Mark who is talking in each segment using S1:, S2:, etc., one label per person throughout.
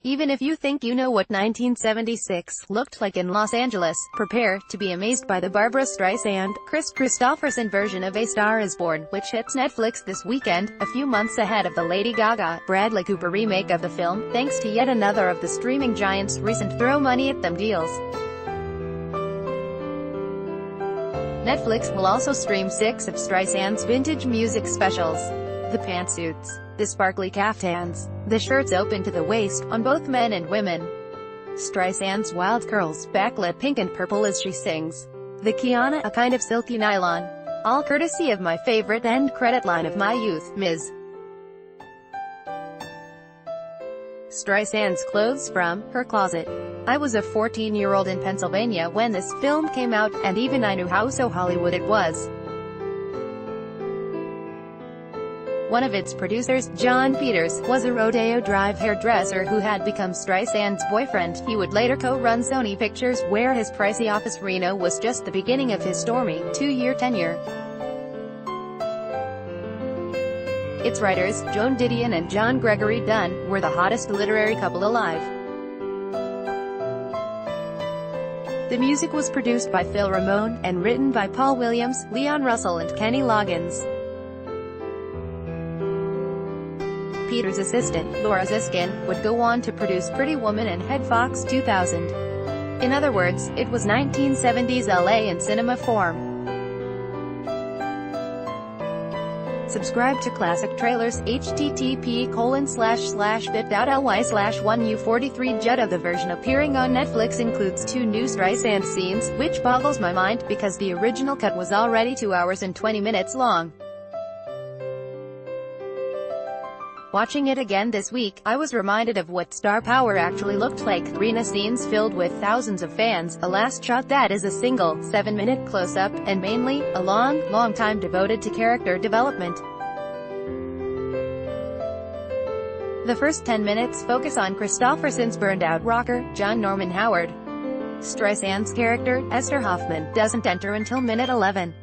S1: Even if you think you know what 1976 looked like in Los Angeles, prepare to be amazed by the Barbra Streisand, Kris Kristofferson version of A Star Is Born, which hits Netflix this weekend, a few months ahead of the Lady Gaga, Bradley Cooper remake of the film, thanks to yet another of the streaming giant's recent throw money at them deals. Netflix will also stream 6 of Streisand's vintage music specials. The pantsuits, the sparkly caftans, the shirts open to the waist, on both men and women. Streisand's wild curls, backlit pink and purple as she sings. The Kiana, a kind of silky nylon. All courtesy of my favorite end credit line of my youth, Ms. Streisand's clothes from her closet. I was a 14-year-old in Pennsylvania when this film came out, and even I knew how so Hollywood it was. One of its producers, John Peters, was a Rodeo Drive hairdresser who had become Streisand's boyfriend. He would later co-run Sony Pictures, where his pricey office Reno was just the beginning of his stormy, 2-year tenure. Its writers, Joan Didion and John Gregory Dunn, were the hottest literary couple alive. The music was produced by Phil Ramone, and written by Paul Williams, Leon Russell and Kenny Loggins. Peters' assistant, Laura Ziskin, would go on to produce Pretty Woman and Head Fox 2000. In other words, it was 1970s LA in cinema form. Subscribe to Classic Trailers, http://bit.ly/1u43. The version appearing on Netflix includes 2 new Streisand scenes, which boggles my mind, because the original cut was already 2 hours and 20 minutes long. Watching it again this week, I was reminded of what star power actually looked like. Arena scenes filled with thousands of fans, a last shot that is a single, 7-minute close-up, and mainly, a long time devoted to character development. The first 10 minutes focus on Kristofferson's burned-out rocker, John Norman Howard. Streisand's character, Esther Hoffman, doesn't enter until minute 11.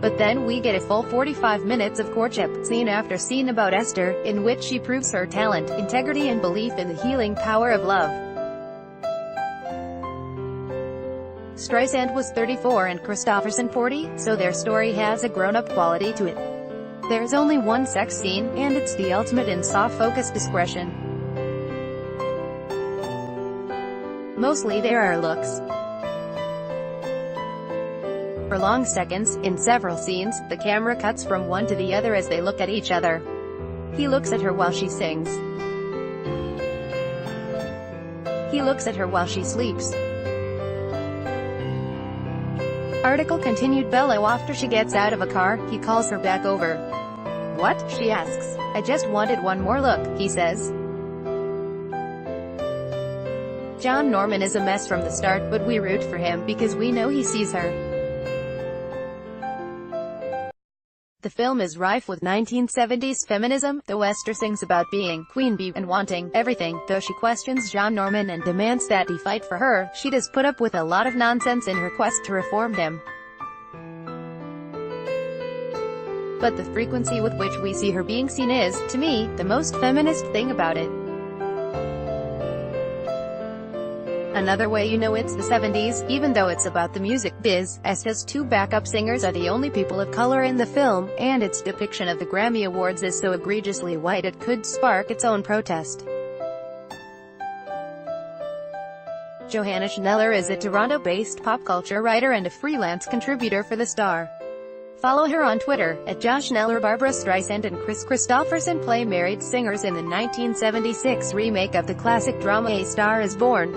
S1: But then we get a full 45 minutes of courtship, scene after scene about Esther, in which she proves her talent, integrity and belief in the healing power of love. Streisand was 34 and Kristofferson 40, so their story has a grown-up quality to it. There's only one sex scene, and it's the ultimate in soft-focus discretion. Mostly there are looks. For long seconds, in several scenes, the camera cuts from one to the other as they look at each other. He looks at her while she sings. He looks at her while she sleeps. Article continued. Bellow after she gets out of a car, he calls her back over. What? She asks. I just wanted one more look, he says. John Norman is a mess from the start, but we root for him, because we know he sees her. The film is rife with 1970s feminism, though Esther sings about being queen bee and wanting everything, though she questions John Norman and demands that he fight for her. She does put up with a lot of nonsense in her quest to reform him. But the frequency with which we see her being seen is, to me, the most feminist thing about it. Another way you know it's the 70s, even though it's about the music biz, as his 2 backup singers are the only people of color in the film, and its depiction of the Grammy Awards is so egregiously white it could spark its own protest. Johanna Schneller is a Toronto-based pop culture writer and a freelance contributor for The Star. Follow her on Twitter, @JoSchneller. Barbra Streisand and Kris Kristofferson play married singers in the 1976 remake of the classic drama A Star Is Born.